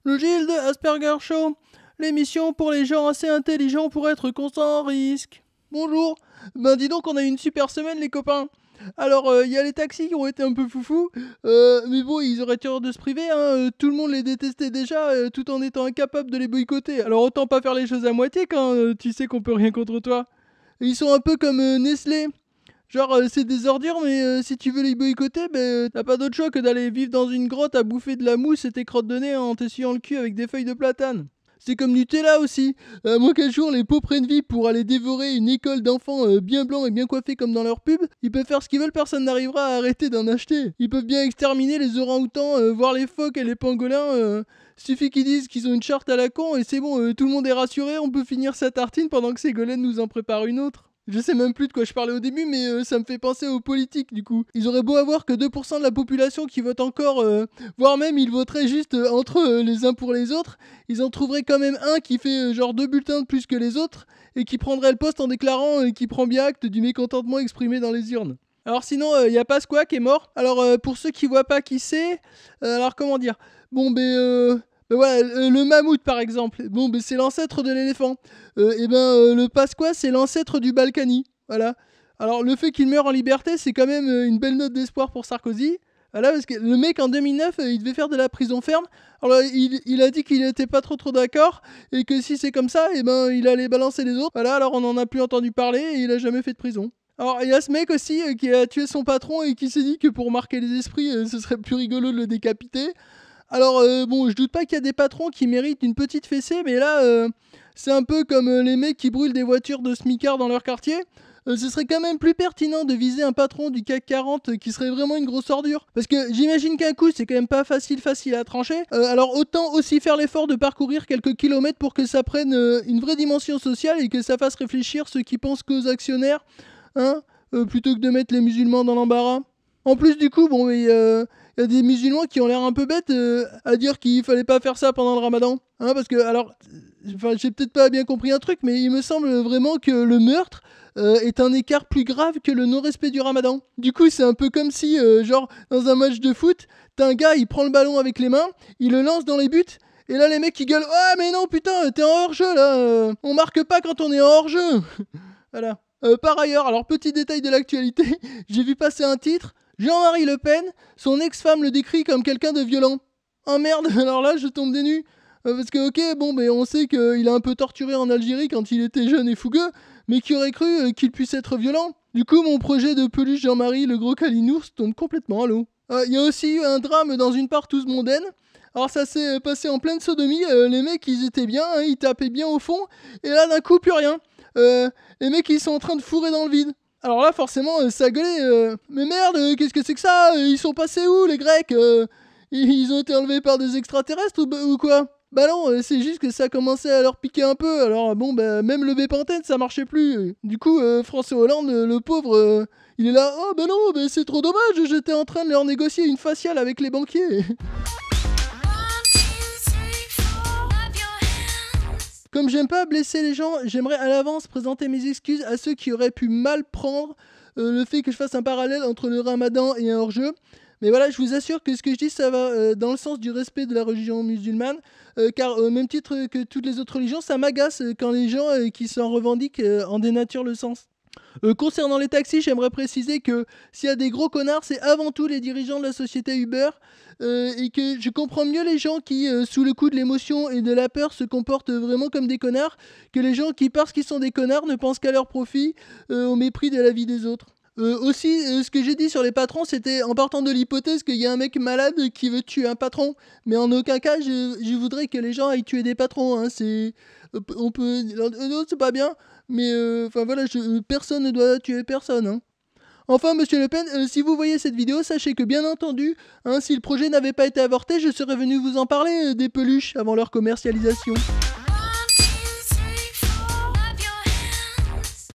Le Gilles de Asperger Show, l'émission pour les gens assez intelligents pour être constant en risque. Bonjour, ben dis donc on a eu une super semaine les copains. Alors, y a les taxis qui ont été un peu foufous, mais bon, ils auraient tort de se priver, hein, tout le monde les détestait déjà, tout en étant incapable de les boycotter. Alors autant pas faire les choses à moitié quand tu sais qu'on peut rien contre toi. Et ils sont un peu comme Nestlé. Genre, c'est des ordures, mais si tu veux les boycotter, ben t'as pas d'autre choix que d'aller vivre dans une grotte à bouffer de la mousse et tes crottes de nez en t'essuyant le cul avec des feuilles de platane. C'est comme Nutella aussi. À moins qu'un jour les pauvres prennent vie pour aller dévorer une école d'enfants bien blancs et bien coiffés comme dans leur pub, ils peuvent faire ce qu'ils veulent, personne n'arrivera à arrêter d'en acheter. Ils peuvent bien exterminer les orang-outans, voir les phoques et les pangolins. Suffit qu'ils disent qu'ils ont une charte à la con et c'est bon, tout le monde est rassuré, on peut finir sa tartine pendant que Ségolène nous en prépare une autre. Je sais même plus de quoi je parlais au début, mais ça me fait penser aux politiques du coup. Ils auraient beau avoir que 2% de la population qui vote encore, voire même ils voteraient juste entre eux les uns pour les autres, ils en trouveraient quand même un qui fait genre 2 bulletins de plus que les autres, et qui prendrait le poste en déclarant qu'il prend bien acte du mécontentement exprimé dans les urnes. Alors sinon, y a Pasqua qui est mort. Alors pour ceux qui voient pas qui c'est, alors comment dire. Bon ben voilà, le mammouth par exemple, bon ben c'est l'ancêtre de l'éléphant. Le Pasqua c'est l'ancêtre du Balkany. Voilà. Alors le fait qu'il meure en liberté, c'est quand même une belle note d'espoir pour Sarkozy. Voilà, parce que le mec en 2009, il devait faire de la prison ferme. Alors il a dit qu'il était pas trop d'accord et que si c'est comme ça, il allait balancer les autres. Voilà, alors on n'en a plus entendu parler et il a jamais fait de prison. Alors il y a ce mec aussi qui a tué son patron et qui s'est dit que pour marquer les esprits, ce serait plus rigolo de le décapiter. Alors bon, je doute pas qu'il y a des patrons qui méritent une petite fessée, mais là, c'est un peu comme les mecs qui brûlent des voitures de smicards dans leur quartier. Ce serait quand même plus pertinent de viser un patron du CAC 40 qui serait vraiment une grosse ordure. Parce que j'imagine qu'un coup, c'est quand même pas facile à trancher. Alors autant aussi faire l'effort de parcourir quelques kilomètres pour que ça prenne une vraie dimension sociale et que ça fasse réfléchir ceux qui pensent qu'aux actionnaires, hein, plutôt que de mettre les musulmans dans l'embarras. En plus du coup, bon, mais y a des musulmans qui ont l'air un peu bêtes à dire qu'il fallait pas faire ça pendant le ramadan. Hein, parce que, alors, j'ai peut-être pas bien compris un truc, mais il me semble vraiment que le meurtre est un écart plus grave que le non-respect du ramadan. Du coup, c'est un peu comme si, genre, dans un match de foot, t'as un gars, il prend le ballon avec les mains, il le lance dans les buts, et là, les mecs, ils gueulent « Ah, mais non, putain, t'es en hors-jeu, là on marque pas quand on est en hors-jeu !» Voilà. Par ailleurs, alors, petit détail de l'actualité, j'ai vu passer un titre, Jean-Marie Le Pen, son ex-femme le décrit comme quelqu'un de violent. Oh merde, alors là je tombe des nues. Parce que ok, bon, mais on sait qu'il a un peu torturé en Algérie quand il était jeune et fougueux, mais qui aurait cru qu'il puisse être violent? Du coup, mon projet de peluche Jean-Marie, le gros calinours, tombe complètement à l'eau. Il y a aussi eu un drame dans une partouze mondaine. Alors ça s'est passé en pleine sodomie, les mecs ils étaient bien, hein, ils tapaient bien au fond, et là d'un coup plus rien. Les mecs ils sont en train de fourrer dans le vide. Alors là, forcément, ça gueulait. Mais merde, qu'est-ce que c'est que ça? Ils sont passés où, les Grecs? Ils ont été enlevés par des extraterrestres ou quoi? Bah non, c'est juste que ça commençait à leur piquer un peu. Alors bon, bah même le Bépantène, ça marchait plus. Du coup, François Hollande, le pauvre, il est là. Oh bah non, bah c'est trop dommage, j'étais en train de leur négocier une faciale avec les banquiers. Comme j'aime pas blesser les gens, j'aimerais à l'avance présenter mes excuses à ceux qui auraient pu mal prendre le fait que je fasse un parallèle entre le ramadan et un hors-jeu. Mais voilà, je vous assure que ce que je dis, ça va dans le sens du respect de la religion musulmane, car au même titre que toutes les autres religions, ça m'agace quand les gens qui s'en revendiquent en dénaturent le sens. Concernant les taxis, j'aimerais préciser que s'il y a des gros connards, c'est avant tout les dirigeants de la société Uber, et que je comprends mieux les gens qui, sous le coup de l'émotion et de la peur, se comportent vraiment comme des connards, que les gens qui, parce qu'ils sont des connards, ne pensent qu'à leur profit, au mépris de la vie des autres. Aussi, ce que j'ai dit sur les patrons, c'était en partant de l'hypothèse qu'il y a un mec malade qui veut tuer un patron. Mais en aucun cas, je voudrais que les gens aillent tuer des patrons. Hein. On peut... Non, c'est pas bien. Mais enfin voilà, personne ne doit tuer personne. Hein. Enfin, monsieur Le Pen, si vous voyez cette vidéo, sachez que bien entendu, hein, si le projet n'avait pas été avorté, je serais venu vous en parler des peluches avant leur commercialisation.